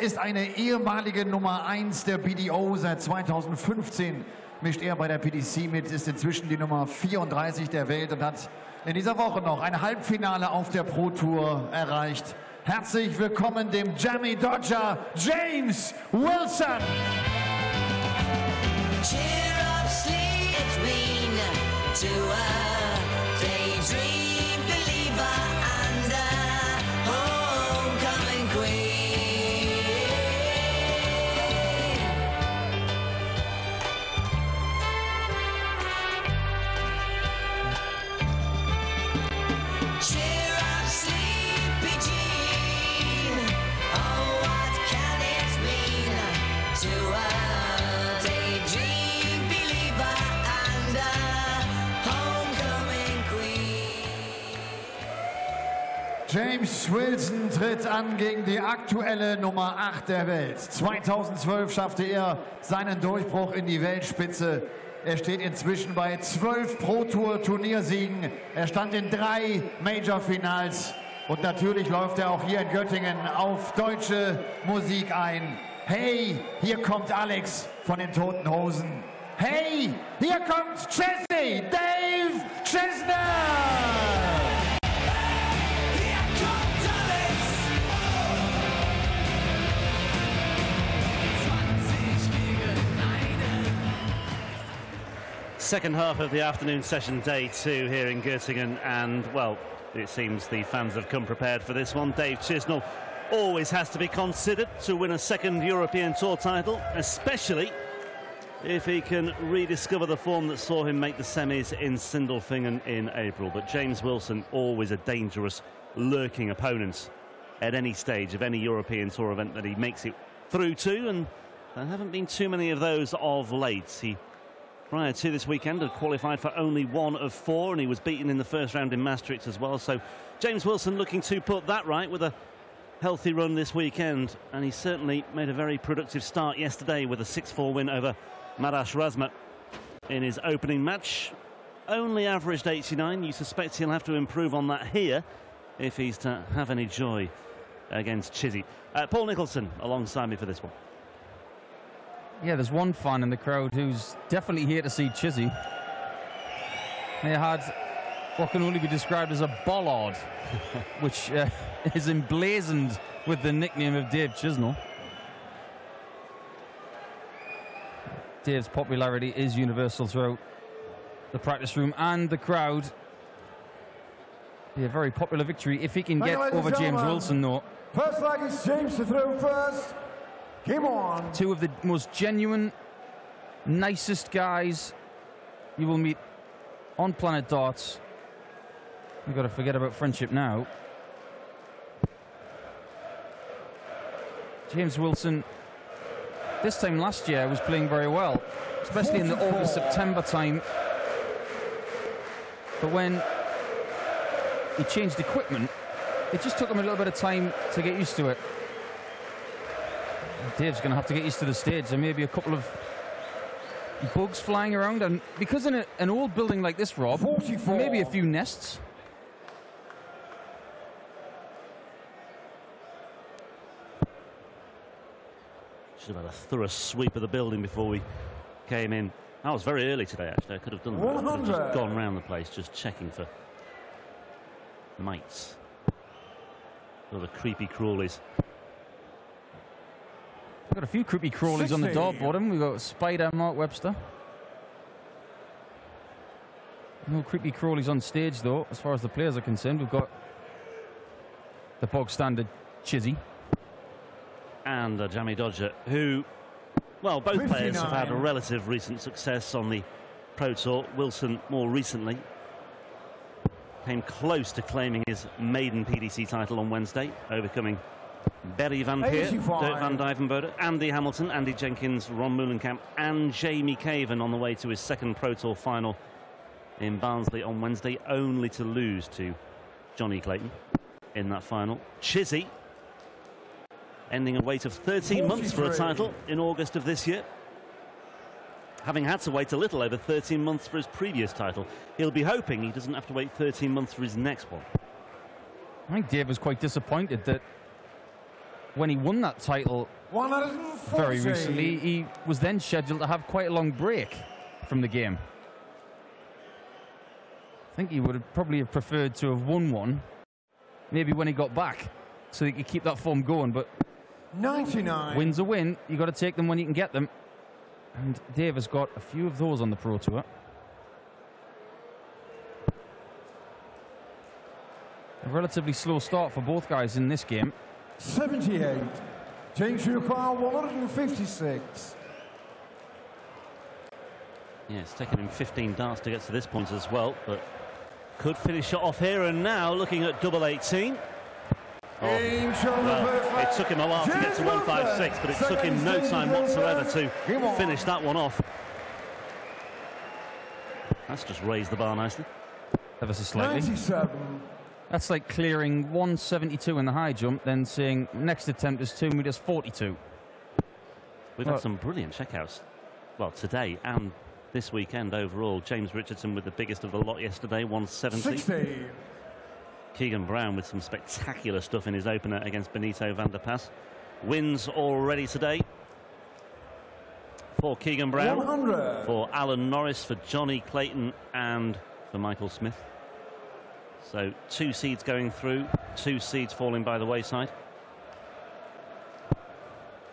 ist eine ehemalige Nummer 1 der BDO. Seit 2015 mischt er bei der PDC mit, ist inzwischen die Nummer 34 der Welt und hat in dieser Woche noch ein Halbfinale auf der Pro Tour erreicht. Herzlich willkommen dem Jammy Dodger James Wilson. Cheer up, sleep, it's been to a daydream believer and a homecoming queen. Cheer up, sleepy Jean. Oh, what can it mean to a James Wilson tritt an gegen die aktuelle Nummer 8 der Welt. 2012 schaffte er seinen Durchbruch in die Weltspitze. Er steht inzwischen bei 12 Pro-Tour-Turniersiegen. Er stand in 3 Major-Finals. Und natürlich läuft er auch hier in Göttingen auf deutsche Musik ein. Hey, hier kommt Alex von den Toten Hosen. Hey, hier kommt Jesse, Dave Chisnall. Second half of the afternoon session, day 2 here in Göttingen, and well, it seems the fans have come prepared for this one. Dave Chisnall always has to be considered to win a second European Tour title, especially if he can rediscover the form that saw him make the semis in Sindelfingen in April. But James Wilson, always a dangerous, lurking opponent at any stage of any European Tour event that he makes it through to, and there haven't been too many of those of late. He, prior to this weekend, had qualified for only 1 of 4, and he was beaten in the first round in Maastricht as well. So James Wilson looking to put that right with a healthy run this weekend, and he certainly made a very productive start yesterday with a 6-4 win over Marash Razmat in his opening match. Only averaged 89. You suspect he'll have to improve on that here if he's to have any joy against Chizzy. Paul Nicholson alongside me for this one. Yeah, there's one fan in the crowd who's definitely here to see Chizzy. They had what can only be described as a bollard, which is emblazoned with the nickname of Dave Chisnall. Dave's popularity is universal throughout the practice room and the crowd. Be a very popular victory if he can get over James Wilson, though. First leg is James to throw first. Game on. 2 of the most genuine, nicest guys you will meet on planet darts. You've got to forget about friendship now. James Wilson, this time last year, was playing very well, especially in the August-September time. But when he changed equipment, it just took him a little bit of time to get used to it. Dave's going to have to get used to the stage. There may be a couple of bugs flying around, and because in an old building like this, Rob, 44. maybe a few nests. Should have had a thorough sweep of the building before we came in. I was very early today, actually. I could have done that. I could have just gone around the place, just checking for mites. Or the creepy crawlies. We've got a few creepy crawlies 60. On the door bottom. We've got Spider, Mark Webster. No creepy crawlies on stage, though, as far as the players are concerned. We've got the bog standard Chizzy. And Jammy Dodger, who, well, both 59. Players have had a relative recent success on the Pro Tour. Wilson, more recently, came close to claiming his maiden PDC title on Wednesday, overcoming Berry van Peer, Dirk van Dijvenbode, Andy Hamilton, Andy Jenkins, Ron Meulenkamp, and Jamie Caven on the way to his second Pro Tour final in Barnsley on Wednesday, only to lose to Johnny Clayton in that final. Chizzy ending a wait of 13 months for a title in August of this year, having had to wait a little over 13 months for his previous title. He'll be hoping he doesn't have to wait 13 months for his next one. I think Dave was quite disappointed that when he won that title 140. very recently, he was then scheduled to have quite a long break from the game. I think he would have probably have preferred to have won one, maybe when he got back, so he could keep that form going. But 99. wins a win. You got to take them when you can get them. And Dave has got a few of those on the Pro Tour. A relatively slow start for both guys in this game. 78. James require 156. Yeah, it's taken him 15 darts to get to this point as well, but could finish it off here. And now looking at double 18. Well, it took him a while to get to 156, but it took him no time whatsoever to finish that one off. That's just raised the bar nicely. Ever so slightly. 97. That's like clearing 172 in the high jump, then saying next attempt is 2 meters 42. We've had some brilliant checkouts, well, today and this weekend overall. James Richardson with the biggest of the lot yesterday, 170. 60. Keegan Brown with some spectacular stuff in his opener against Benito van der Pas. Wins already today for Keegan Brown, 100. for Alan Norris, for Johnny Clayton and for Michael Smith. So 2 seeds going through, 2 seeds falling by the wayside.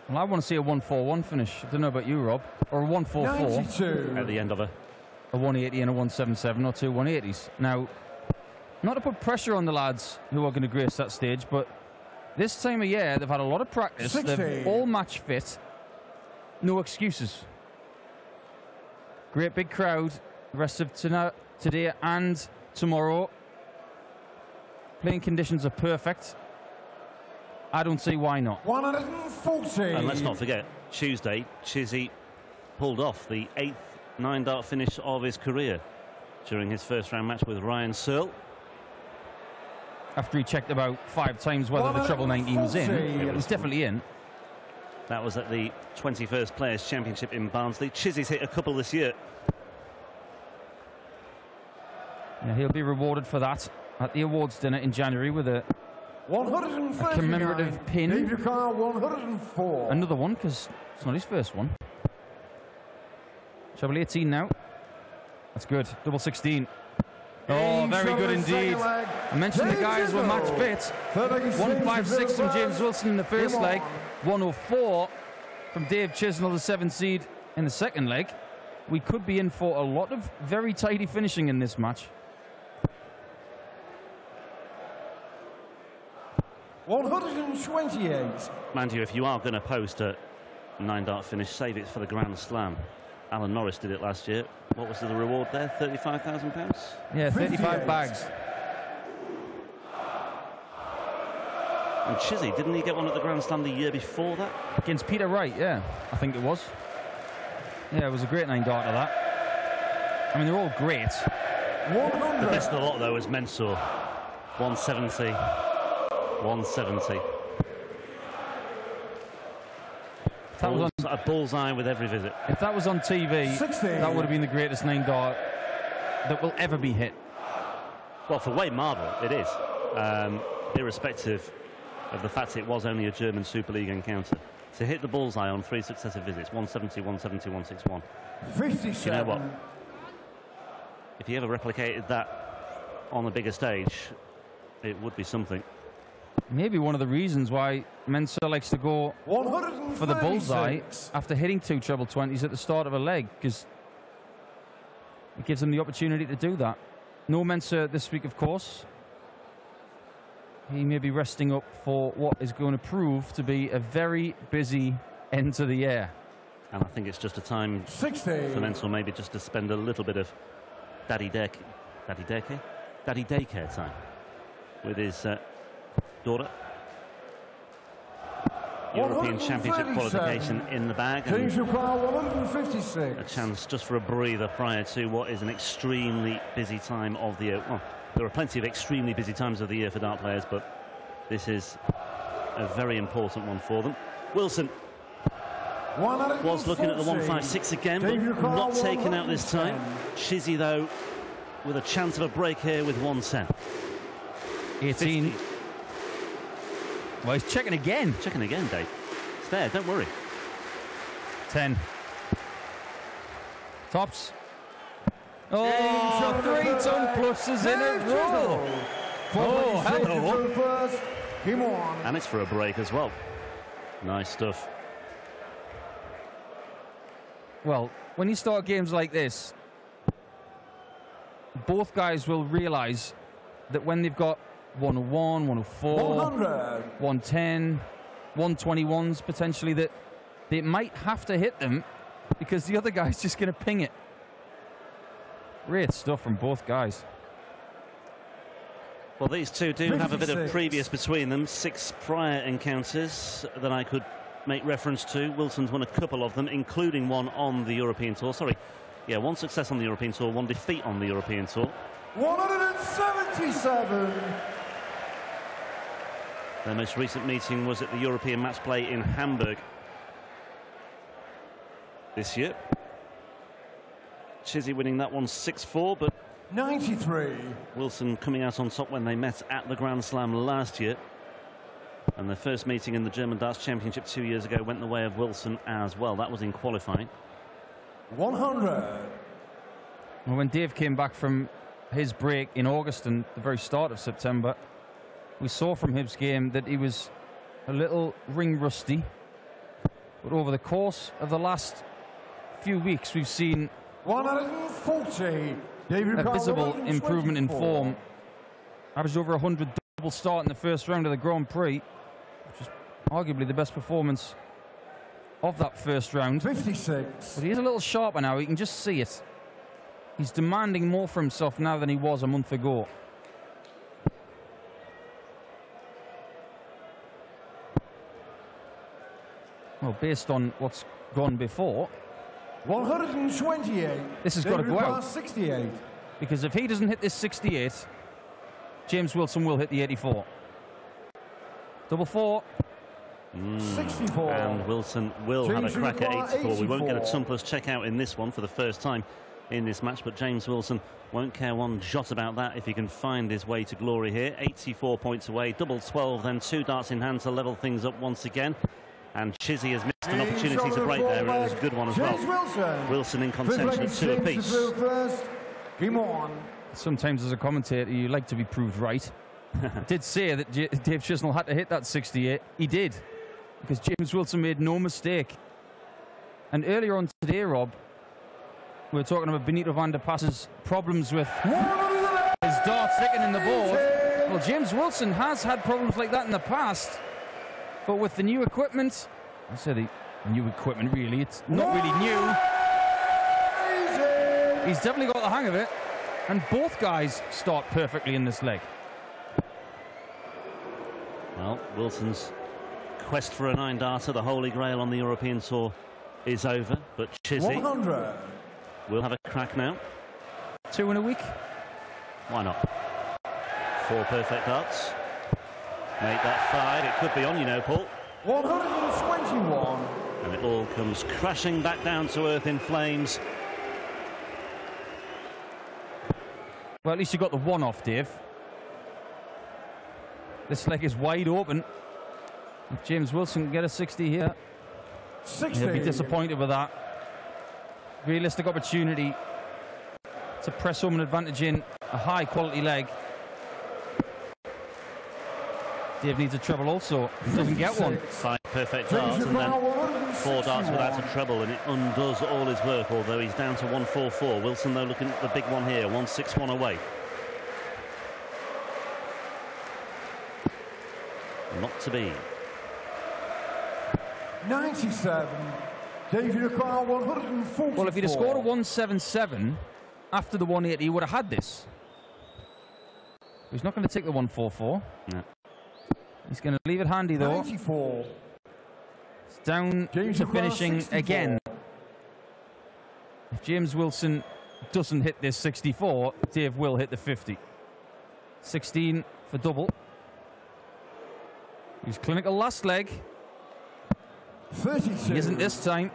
Well, I want to see a 141 finish. I don't know about you, Rob. Or a 144. 92. At the end of a 180 and a 177 or 2 180s. Now, not to put pressure on the lads who are going to grace that stage, but this time of year they've had a lot of practice. 60. They're all match fit. No excuses. Great big crowd the rest of today and tomorrow. Playing conditions are perfect. I don't see why not. 140. And let's not forget, Tuesday, Chizzy pulled off the 8th 9-dart finish of his career during his first round match with Ryan Searle. After he checked about 5 times whether the treble 19 was in, it was definitely in. That was at the 21st Players' Championship in Barnsley. Chizzy's hit a couple this year. Yeah, he'll be rewarded for that at the awards dinner in January with a 139. commemorative pin. Dave Ricard, 104. Another one, because it's not his first one. Treble 18 now. That's good. Double 16. Oh, very good indeed. I mentioned the guys were match fit. 156 from James Wilson in the first leg. 104 from Dave Chisnall, the 7th seed, in the second leg. We could be in for a lot of very tidy finishing in this match. 128. Mind you, if you are going to post a 9-dart finish, save it for the Grand Slam. Alan Norris did it last year. What was the reward there? £35,000? Yeah, 35 58. bags. And Chizzy, didn't he get one at the Grand Slam the year before that? Against Peter Wright, yeah, I think it was. Yeah, it was a great 9-dart of that. I mean, they're all great. 100. The best of the lot, though, was Mensur. 170. 170. That was A bullseye with every visit. If that was on TV, 60. that would have been the greatest 9-dart that will ever be hit. Well, for Wayne Marble, it is. Irrespective of the fact it was only a German Super League encounter. To hit the bullseye on 3 successive visits, 170, 170, 161. 57. You know what? If he ever replicated that on a bigger stage, it would be something. Maybe one of the reasons why Mensur likes to go for the bullseye after hitting 2 treble 20s at the start of a leg, because it gives him the opportunity to do that. No Mensur this week, of course. He may be resting up for what is going to prove to be a very busy end to the year. And I think it's just a time 60. for Mensur maybe just to spend a little bit of daddy daycare time with his daughter. European Championship qualification in the bag. James require 156. A chance just for a breather prior to what is an extremely busy time of the year. Well, there are plenty of extremely busy times of the year for dart players, but this is a very important one for them. Wilson was looking at the 156 again, but not taken out this time. Chizzy, though, with a chance of a break here with 110. 18. Well, he's checking again. Checking again, Dave. It's there, don't worry. 10. Tops. Oh, 3-ton pluses in a row. Oh, hello. Game on. And it's for a break as well. Nice stuff. Well, when you start games like this, both guys will realise that when they've got 101, 104, 100. 110, 121s potentially, that they might have to hit them because the other guy's just going to ping it. Great stuff from both guys. Well, these two do have a bit of 56. previous between them. 6 prior encounters that I could make reference to. Wilson's won a couple of them, including one on the European Tour. Sorry, yeah, 1 success on the European Tour, 1 defeat on the European Tour. 177. Their most recent meeting was at the European Match Play in Hamburg this year. Chizzy winning that one 6-4, but 93. Wilson coming out on top when they met at the Grand Slam last year. And their first meeting in the German Darts Championship 2 years ago went the way of Wilson as well. That was in qualifying. 100. Well, when Dave came back from his break in August and the very start of September, we saw from his game that he was a little ring rusty. But over the course of the last few weeks, we've seen 140. David a Carl, visible improvement in 124. form. Averaged over 100 double start in the first round of the Grand Prix, which is arguably the best performance of that first round. 56. But he is a little sharper now. You can just see it. He's demanding more for himself now than he was a month ago. Well, based on what's gone before, 128. This has got to go out. 68. because if he doesn't hit this 68, James Wilson will hit the 84. Double 4. 64. And Wilson will have a James crack at Wilson 84. We won't get a 84. ton-plus check-out in this one for the first time in this match, but James Wilson won't care one jot about that if he can find his way to glory here. 84 points away, double 12, then 2 darts in hand to level things up once again. And Chizzy has missed an opportunity to break there, and it was a good one as well. James Wilson. Wilson in contention at 2 apiece. First. Game on. Sometimes as a commentator, you like to be proved right. I did say that Dave Chisnall had to hit that 68. He did, because James Wilson made no mistake. And earlier on today, Rob, we were talking about Benito van der Pass's problems with his dart sticking in the board. Well, James Wilson has had problems like that in the past, but with the new equipment, I say the new equipment really, it's not really new. He's definitely got the hang of it, and both guys start perfectly in this leg. Well, Wilson's quest for a 9-darter, the holy grail on the European Tour, is over, but Chizzy 100. will have a crack now. 2 in a week. Why not? 4 perfect darts. Make that 5. It could be on, you know, Paul. 121. And it all comes crashing back down to earth in flames. Well, at least you got the 1 off, Dave. This leg is wide open. If James Wilson can get a 60 here, 60. he'll be disappointed with that. Realistic opportunity to press home an advantage in a high quality leg. Dave needs a treble also. He doesn't get one. 5 perfect darts and then 4 darts without a treble, and it undoes all his work, although he's down to 144. Wilson, though, looking at the big one here, 161 away. Not to be. 97. David O'Connor, 144. Well, if he'd have scored a 177 after the 180, he would have had this. He's not going to take the 144. No. He's going to leave it handy, though. 94. It's down James to O'Connor, finishing 64. again. If James Wilson doesn't hit this 64, Dave will hit the 50. 16 for double. He's clinical last leg. 32. He isn't this time.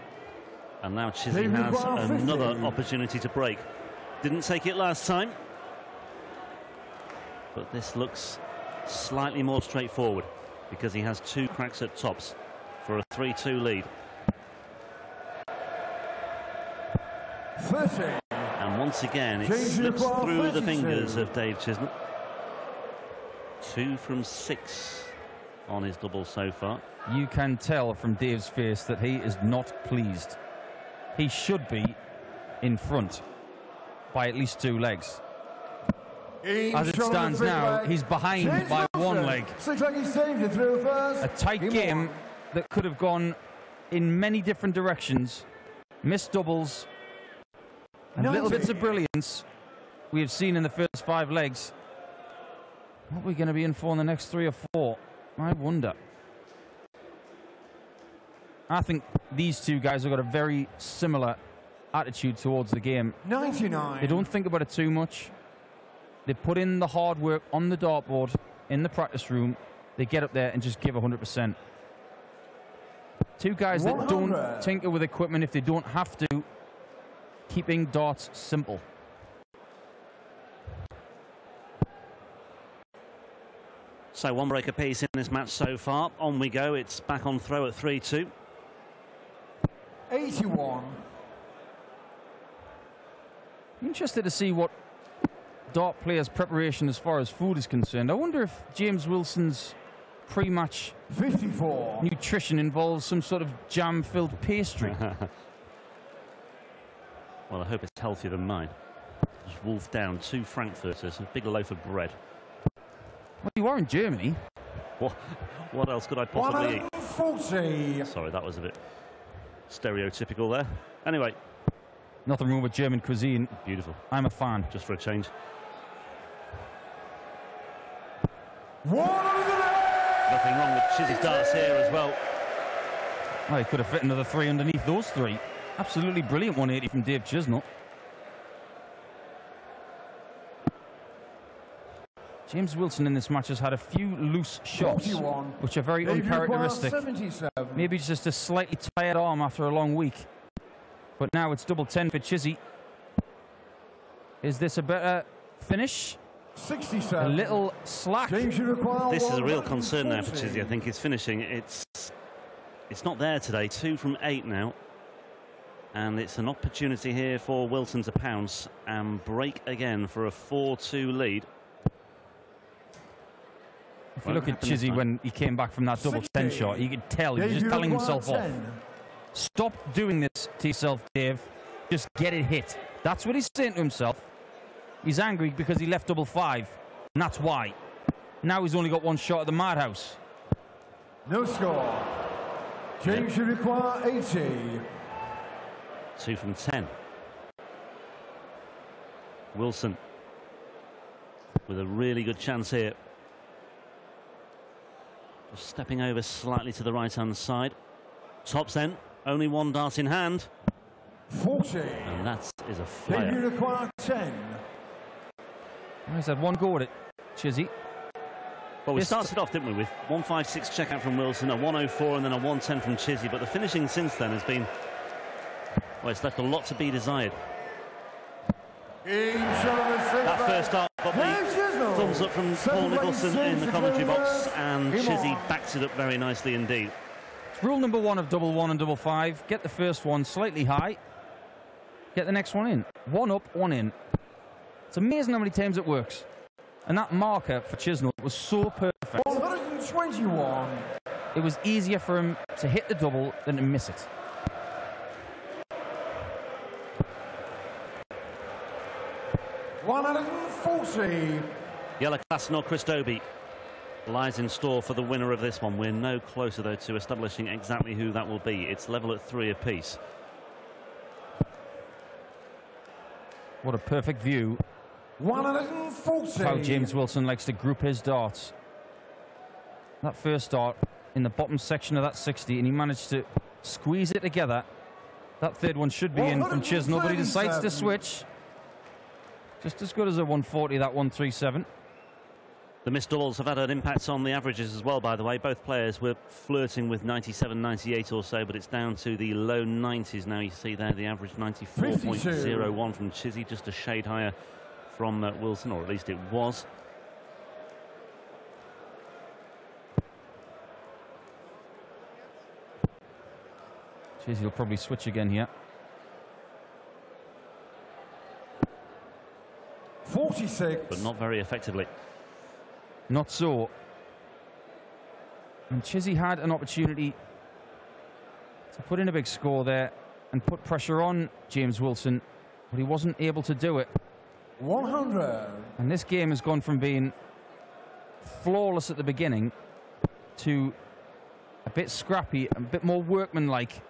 And now Chizzy David has O'Connor, 50. another opportunity to break. Didn't take it last time. But this looks slightly more straightforward. because he has 2 cracks at tops for a 3-2 lead. 30. And once again, it Change slips your ball, through the 32. fingers of Dave Chisnall. 2 from 6 on his double so far. You can tell from Dave's face that he is not pleased. He should be in front by at least 2 legs. As it stands now, he's behind by 1 leg. Looks like he saved it through first. A tight game that could have gone in many different directions. Missed doubles and little bits of brilliance we have seen in the first 5 legs. What are we going to be in for in the next 3 or 4? I wonder. I think these 2 guys have got a very similar attitude towards the game. 99. They don't think about it too much. They put in the hard work on the dartboard in the practice room. They get up there and just give 100%. 2 guys that 100. don't tinker with equipment if they don't have to, keeping darts simple. So 1 break apiece in this match so far. On we go. It's back on throw at 3-2. 81. Interested to see what dart players' preparation as far as food is concerned. I wonder if James Wilson's pre-match 54. nutrition involves some sort of jam-filled pastry. Well, I hope it's healthier than mine. Just wolfed down 2 frankfurters, a big loaf of bread. Well, you are in Germany. What else could I possibly eat? 140. Sorry, that was a bit stereotypical there. Anyway, Nothing wrong with German cuisine. beautiful. I'm a fan. Just for a change. 100. Nothing wrong with Chizzy's darts here as well. Oh, he could have fit another 3 underneath those 3. Absolutely brilliant 180 from Dave Chisnall. James Wilson in this match has had a few loose shots, 41. which are very Dave uncharacteristic. 77. Maybe just a slightly tired arm after a long week. But now it's double 10 for Chizzy. Is this a better finish? 67. A little slack. James, you require This is a real concern now for 140. Chizzy. I think his finishing, it's not there today. 2 from 8 now. And it's an opportunity here for Wilson to pounce and break again for a 4-2 lead. If you look at Chizzy when he came back from that double 10 shot, you could tell he was Dave, just you telling require himself off. 10. Stop doing this to yourself, Dave. Just get it hit. That's what he's saying to himself. He's angry because he left double 5, and that's why. Now he's only got 1 shot at the madhouse. No score. James, you require 80. 2 from 10. Wilson with a really good chance here. Just stepping over slightly to the right-hand side. Tops end. Only 1 dart in hand. 40. And that is a Dave, flyer. you require 10. He's had 1 go at it, Chizzy. Well, we This- started off, didn't we, with 156 checkout from Wilson, a 104 and then a 110 from Chizzy. But the finishing since then has been, well, it's left a lot to be desired. That first start got the thumbs up from Paul Nicholson in the commentary box, and Chizzy backs it up very nicely indeed. It's rule number 1 of double 1 and double 5. Get the first one slightly high. Get the next one in. 1 up, 1 in. It's amazing how many times it works. And that marker for Chisnall was so perfect. 121. It was easier for him to hit the double than to miss it. $140. Yellow Chisnall Christobi lies in store for the winner of this one. We're no closer, though, to establishing exactly who that will be. It's level at 3 apiece. What a perfect view. 140. How James Wilson likes to group his darts. That first dart in the bottom section of that 60, and he managed to squeeze it together. That third one should be in from Chisnall, but he decides to switch. Just as good as a 140, that 137. The missed doubles have had an impact on the averages as well, by the way. Both players were flirting with 97, 98 or so, but it's down to the low 90s now. You see there the average 94.01 from Chizzy, just a shade higher from Wilson, or at least it was. Jeez, he'll probably switch again here. 46. But not very effectively. Not so. And Chizzy had an opportunity to put in a big score there and put pressure on James Wilson, but he wasn't able to do it. 100. And this game has gone from being flawless at the beginning to a bit scrappy, a bit more workmanlike.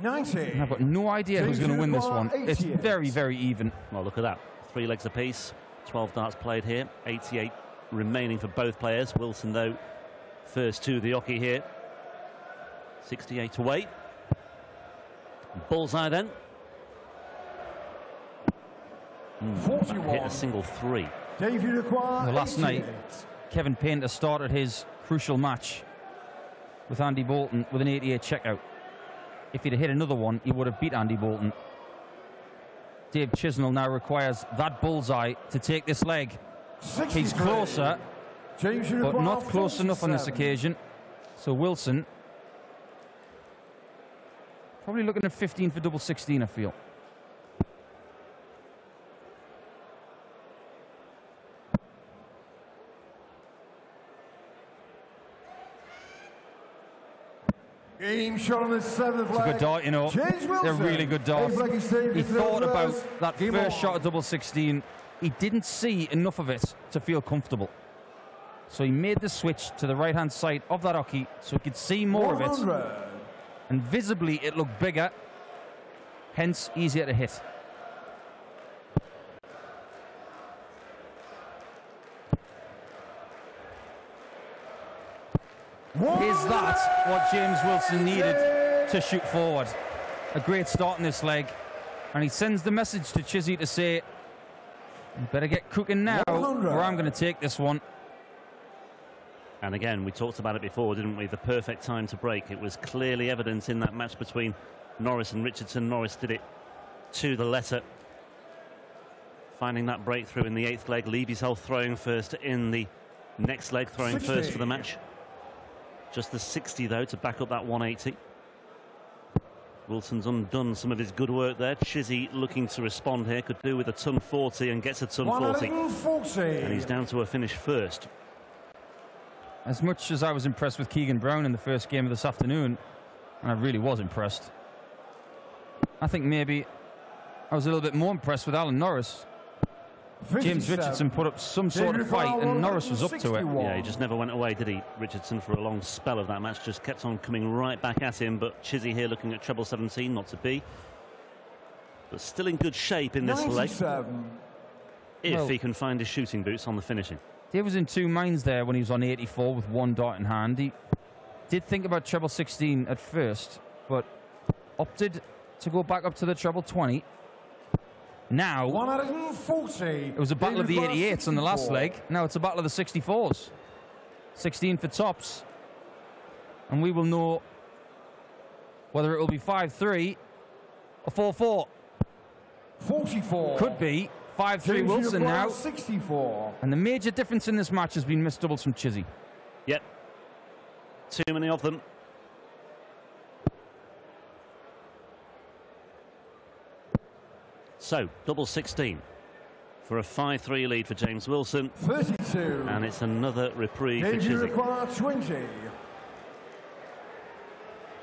90. And I've got no idea who's going to win this one. It's very, very even. Well, look at that. 3 legs apiece. 12 darts played here. 88 remaining for both players. Wilson, though, first to the oche here. 68 away. Bullseye then. 41. Hit a single 3. Well, last night, Kevin Painter started his crucial match with Andy Bolton with an 88 checkout. If he'd have hit another one, he would have beat Andy Bolton. Dave Chisnall now requires that bullseye to take this leg. 63. He's closer, but not close enough on this 47. occasion. So Wilson probably looking at 15 for double 16, I feel. Game shot on the 7th It's a good dart, you know. They're really good darts. He thought about that first shot at double 16. He didn't see enough of it to feel comfortable. So he made the switch to the right-hand side of that oche so he could see more of it. And visibly it looked bigger, hence easier to hit. Is that what James Wilson needed to shoot forward? A great start in this leg. And he sends the message to Chizzy to say, you better get cooking now, or I'm going to take this one. And again, we talked about it before, didn't we? The perfect time to break. It was clearly evident in that match between Norris and Richardson. Norris did it to the letter. Finding that breakthrough in the 8th leg. Leave yourself throwing first in the next leg, throwing 60. first for the match. Just the 60, though, to back up that 180. Wilson's undone some of his good work there. Chizzy looking to respond here. Could do with a ton 40 and gets a ton 40. And he's down to a finish first. As much as I was impressed with Keegan Brown in the first game of this afternoon, and I really was impressed, I think maybe I was a little bit more impressed with Alan Norris. James Richardson put up some sort of fight and Norris was up to it. Yeah, he just never went away, did he? Richardson, for a long spell of that match, just kept on coming right back at him. But Chizzy here looking at treble 17, not to be. But still in good shape in this leg. If he can find his shooting boots on the finishing. Dave was in two minds there when he was on 84 with one dart in hand. He did think about treble 16 at first, but opted to go back up to the treble 20. Now, 140. it was a battle of the 88s on the last leg. Now it's a battle of the 64s. 16 for tops. And we will know whether it will be 5-3 or 4-4. 44. Could be 5-3 Wilson now. 64. And the major difference in this match has been missed doubles from Chizzy. Yep. Too many of them. So, double 16 for a 5-3 lead for James Wilson. 32. And it's another reprieve for You Chizzy. require 20.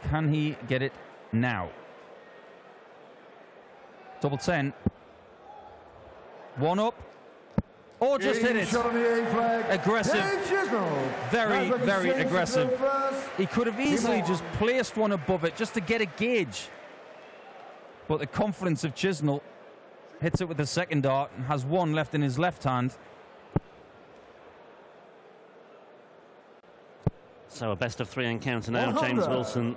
Can he get it now? Double 10. One up. Or just hit it. Shot on the 8th leg. Aggressive. Chisnall. Very, That's very James aggressive. to go first. He could have easily on. just placed one above it just to get a gauge. But the confidence of Chisnall, hits it with the second dart and has one left in his left hand. So a best of 3 encounter now. 100. James Wilson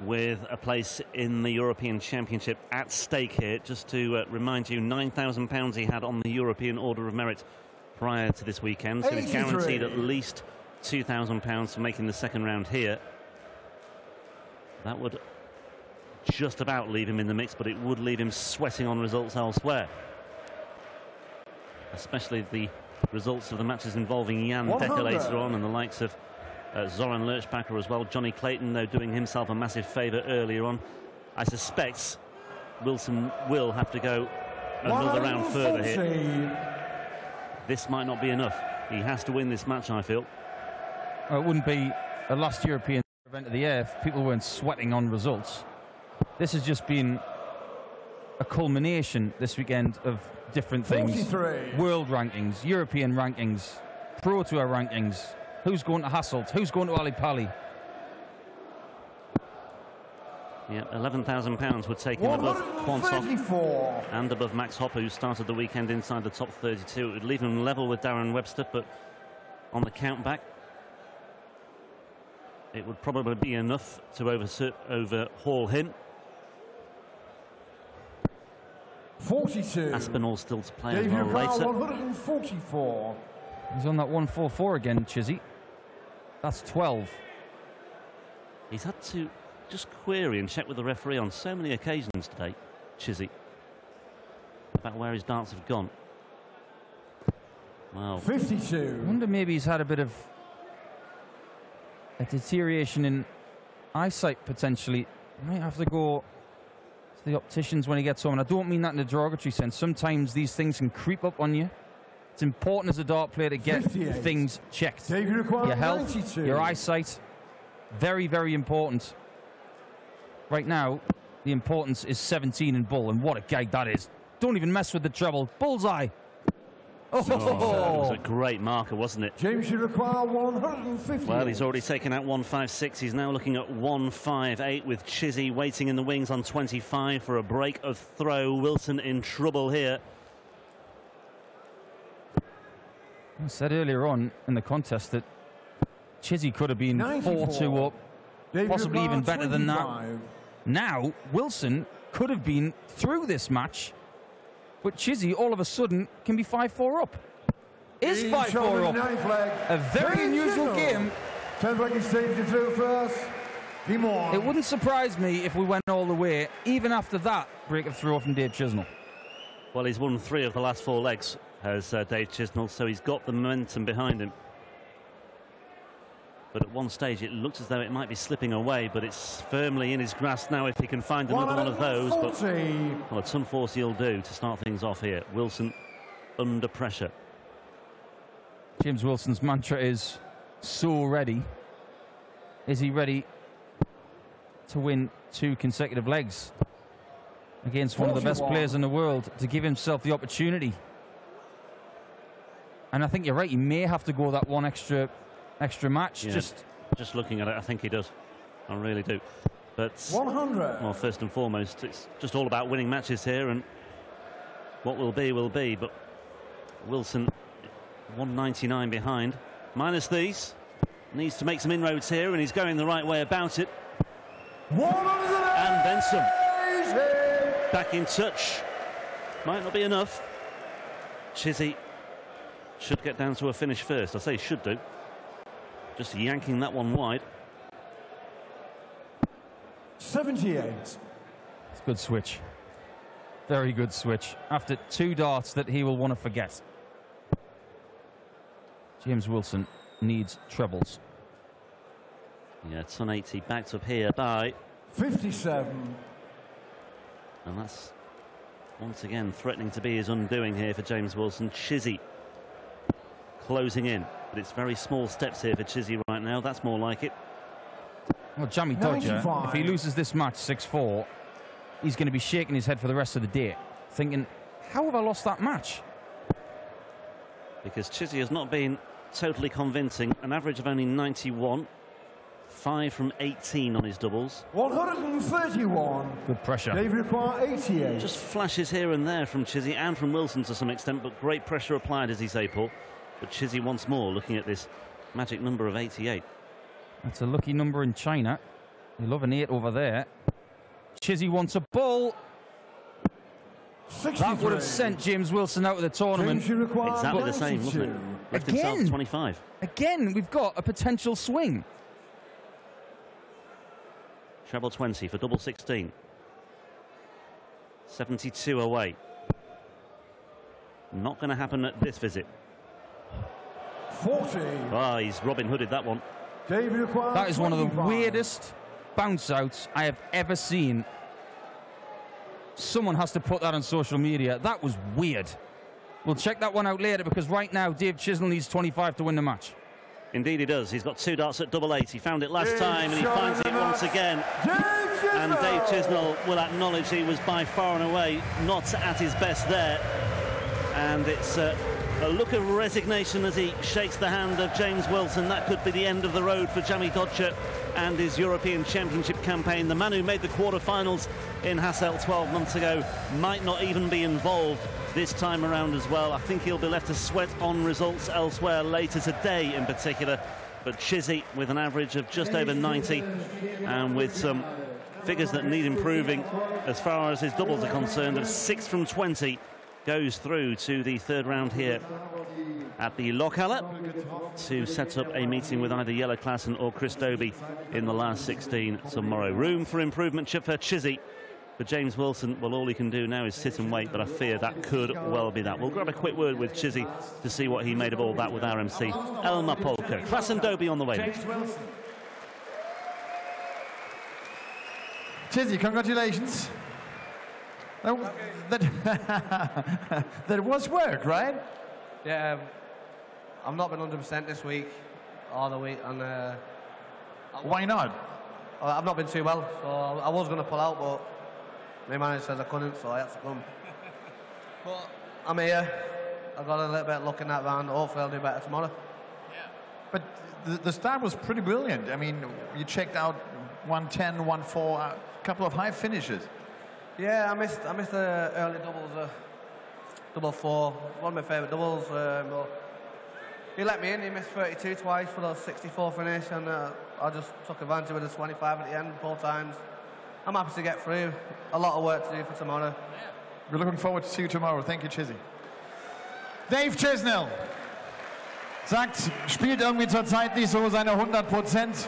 with a place in the European Championship at stake here. Just to remind you, £9,000 he had on the European Order of Merit prior to this weekend. So he's 83. guaranteed at least £2,000 for making the second round here. That would just about leave him in the mix, but it would leave him sweating on results elsewhere. Especially the results of the matches involving Jan 100. Becker later on and the likes of Zoran Lerchbacher as well. Johnny Clayton, though, doing himself a massive favour earlier on. I suspect Wilson will have to go another round further here. This might not be enough. He has to win this match, I feel. Well, it wouldn't be a last European event of the year if people weren't sweating on results. This has just been a culmination this weekend of different things. 43. World rankings, European rankings, Pro Tour rankings. Who's going to Hasselt? Who's going to Ali Pali? Yeah, £11,000 would take him above Quantock and above Max Hopper, who started the weekend inside the top 32. It would leave him level with Darren Webster, but on the count back, it would probably be enough to overhaul him. 42. Aspinall still to play as David well later. 144. He's on that 144 again, Chizzy. That's 12. He's had to just query and check with the referee on so many occasions today, Chizzy, about where his darts have gone. Wow. 52. I wonder maybe he's had a bit of a deterioration in eyesight potentially. He might have to go to the opticians when he gets home. And I don't mean that in a derogatory sense. Sometimes these things can creep up on you. It's important as a dart player to get 58. things checked. David requires Your health, 92. your eyesight, very, very important. Right now, the importance is 17 in bull, and what a gag that is. Don't even mess with the treble. Bullseye. Oh, It was a great marker, wasn't it? James should require 150. Well, he's already taken out 156. He's now looking at 158 with Chizzy waiting in the wings on 25 for a break of throw. Wilson in trouble here. I said earlier on in the contest that Chizzy could have been 94. 4-2 up, David possibly even requires better than that. 25. Now, Wilson could have been through this match, but Chizzy all of a sudden can be 5-4 up. Is He's 5-4 showing up. ninth leg. A very unusual Chisnall. game. 10th leg is saved through first. Dimon. It wouldn't surprise me if we went all the way, even after that break of throw from Dave Chisnall. Well, he's won 3 of the last 4 legs, has Dave Chisnall, so he's got the momentum behind him. But at one stage it looked as though it might be slipping away, but it's firmly in his grasp now if he can find another one of those. But 140. well, at some force he'll do to start things off here. Wilson under pressure. James Wilson's mantra is so ready. Is he ready to win 2 consecutive legs against one of the best 41. players in the world, to give himself the opportunity? And I think you're right, he may have to go that one extra match. Yeah, just looking at it, I think he does. I really do. But 100. well, first and foremost, it's just all about winning matches here, and what will be will be. But Wilson 199 behind, minus these, needs to make some inroads here, and he's going the right way about it. 100. And then some. Back in touch. Might not be enough. Chizzy should get down to a finish first. I say should do. Just yanking that one wide. 78. It's a good switch. Very good switch. After 2 darts that he will want to forget. James Wilson needs trebles. Yeah, it's on 80, backed up here by... 57. And that's once again threatening to be his undoing here for James Wilson. Chizzy closing in, but it's very small steps here for Chizzy right now. That's more like it. Well, Jamie Dodger, 95. if he loses this match 6-4, he's going to be shaking his head for the rest of the day, thinking, how have I lost that match? Because Chizzy has not been totally convincing. An average of only 91. 5 from 18 on his doubles. 131. Good pressure. David require 88. Just flashes here and there from Chizzy and from Wilson to some extent, but great pressure applied, as he say, Paul. But Chizzy once more looking at this magic number of 88. That's a lucky number in China. They love an 8 over there. Chizzy wants a ball. 63. That would have sent James Wilson out of the tournament. James should require Exactly the same, 92. wasn't it? Left himself Again. 25. Again, we've got a potential swing. Treble 20 for double 16. 72 away. Not going to happen at this visit. 40. Ah, he's Robin Hooded that one. That is one of the weirdest bounce outs I have ever seen. Someone has to put that on social media. That was weird. We'll check that one out later because right now Dave Chisnall needs 25 to win the match. Indeed he does. He's got 2 darts at double 8. He found it last time and he finds it once again. And Dave Chisnall will acknowledge he was by far and away not at his best there. And it's a look of resignation as he shakes the hand of James Wilson. That could be the end of the road for Jamie Dodger and his European Championship campaign. The man who made the quarter-finals in Hasselt 12 months ago might not even be involved this time around as well. I think he'll be left to sweat on results elsewhere later today in particular. But Chizzy with an average of just over 90 and with some figures that need improving as far as his doubles are concerned, of 6 from 20, goes through to the third round here at the Lockhalle to set up a meeting with either Jelle Klaassen or Chris Dobie in the last 16 tomorrow. Room for improvement for Chizzy. For James Wilson, well, all he can do now is sit and wait, but I fear that could well be that. We'll grab a quick word with Chizzy to see what he made of all that with RMC. Elmar Polka. Klaassen Dobie on the way. James Wilson. Chizzy, congratulations. That was work, right? Yeah, I've not been 100% this week, all the week, and why not? I've not been too well, so I was going to pull out, but my manager says I couldn't, so I had to come. But I'm here. I got a little bit of luck in that round. Hopefully I'll do better tomorrow. Yeah. But the start was pretty brilliant. I mean, you checked out 110, 1-4, a couple of high finishes. Yeah, I missed the early doubles, double 4, one of my favourite doubles. He let me in, he missed 32 twice for those 64 finish, and I just took advantage with the 25 at the end, both times. I'm happy to get through. A lot of work to do for tomorrow. We're looking forward to see you tomorrow. Thank you, Chizzy. Dave Chisnall sagt, spielt irgendwie zurzeit nicht so seine 100%.